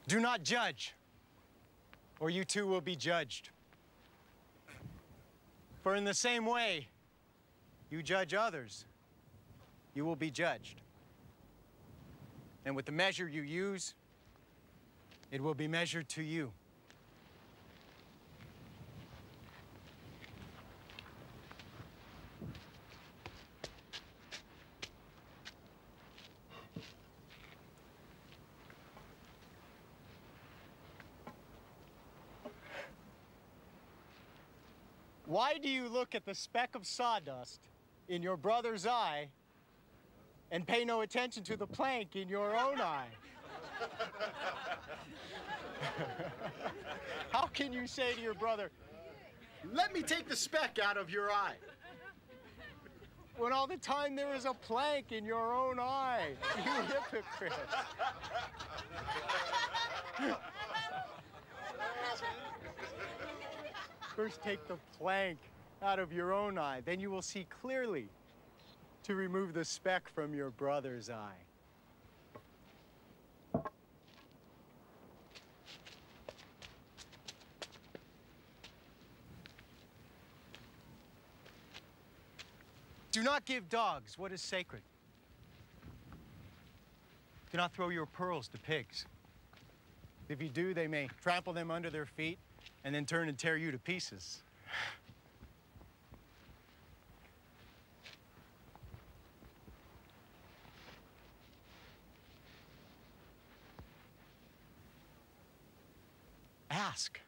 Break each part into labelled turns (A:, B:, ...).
A: Do not judge, or you too will be judged. For in the same way you judge others, you will be judged. And with the measure you use, it will be measured to you. Why do you look at the speck of sawdust in your brother's eye and pay no attention to the plank in your own eye? How can you say to your brother, "Let me take the speck out of your eye," when all the time there is a plank in your own eye? You hypocrite. First take the plank out of your own eye, then you will see clearly to remove the speck from your brother's eye. Do not give dogs what is sacred. Do not throw your pearls to pigs. If you do, they may trample them under their feet and then turn and tear you to pieces. Ask,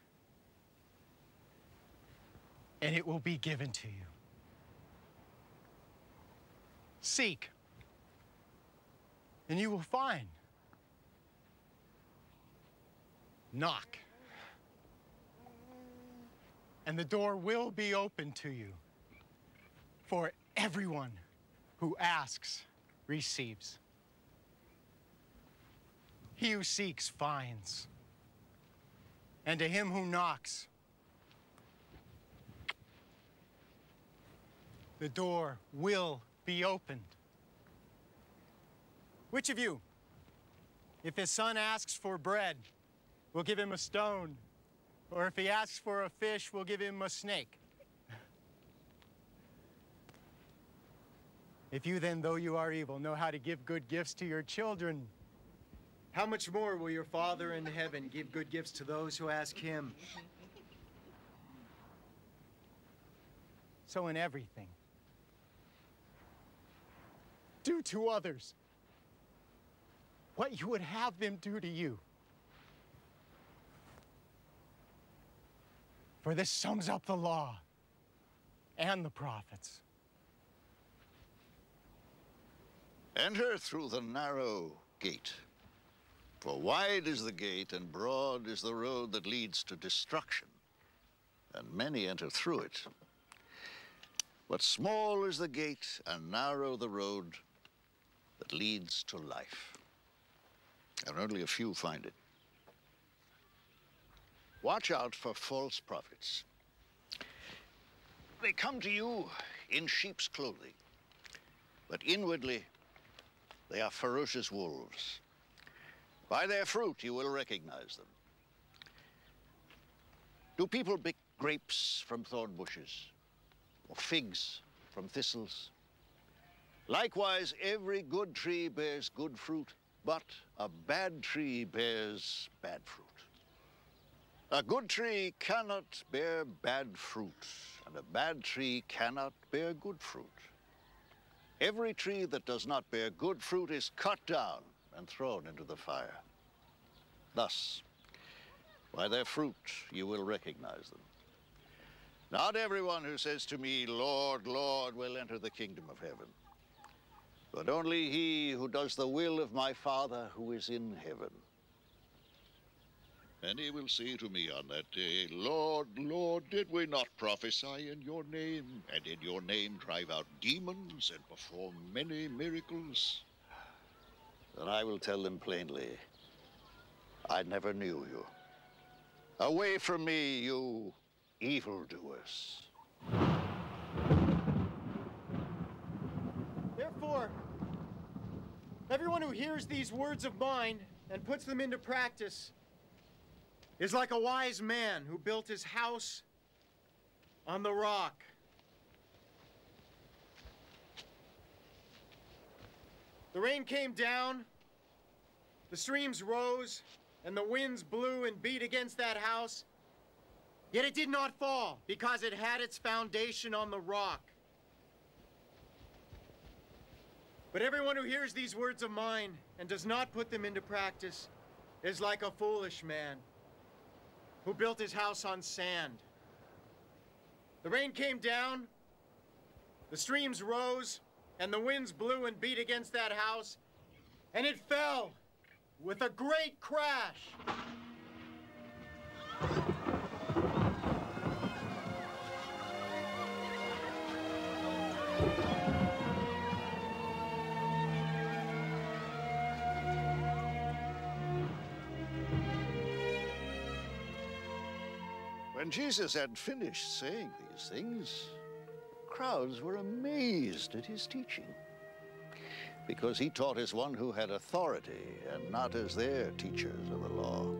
A: and it will be given to you. Seek, and you will find. Knock, and the door will be open to you. For everyone who asks receives. He who seeks finds. And to him who knocks, the door will be opened. Which of you, if his son asks for bread, will give him a stone? Or if he asks for a fish, we'll give him a snake? If you then, though you are evil, know how to give good gifts to your children, how much more will your Father in heaven give good gifts to those who ask him? So in everything, do to others what you would have them do to you. For this sums up the law and the prophets.
B: Enter through the narrow gate. For wide is the gate and broad is the road that leads to destruction, and many enter through it. But small is the gate and narrow the road that leads to life, and only a few find it. Watch out for false prophets. They come to you in sheep's clothing, but inwardly they are ferocious wolves. By their fruit you will recognize them. Do people pick grapes from thorn bushes, or figs from thistles? Likewise, every good tree bears good fruit, but a bad tree bears bad fruit. A good tree cannot bear bad fruit, and a bad tree cannot bear good fruit. Every tree that does not bear good fruit is cut down and thrown into the fire. Thus, by their fruit you will recognize them. Not everyone who says to me, "Lord, Lord," will enter the kingdom of heaven, but only he who does the will of my Father who is in heaven.
C: Many will say to me on that day, "Lord, Lord, did we not prophesy in your name, and in your name drive out demons and perform many miracles?"
B: Then I will tell them plainly, "I never knew you. Away from me, you evildoers."
A: Therefore, everyone who hears these words of mine and puts them into practice is like a wise man who built his house on the rock. The rain came down, the streams rose, and the winds blew and beat against that house. Yet it did not fall, because it had its foundation on the rock. But everyone who hears these words of mine and does not put them into practice is like a foolish man who built his house on sand. The rain came down, the streams rose, and the winds blew and beat against that house, and it fell with a great crash.
B: When Jesus had finished saying these things, crowds were amazed at his teaching, because he taught as one who had authority and not as their teachers of the law.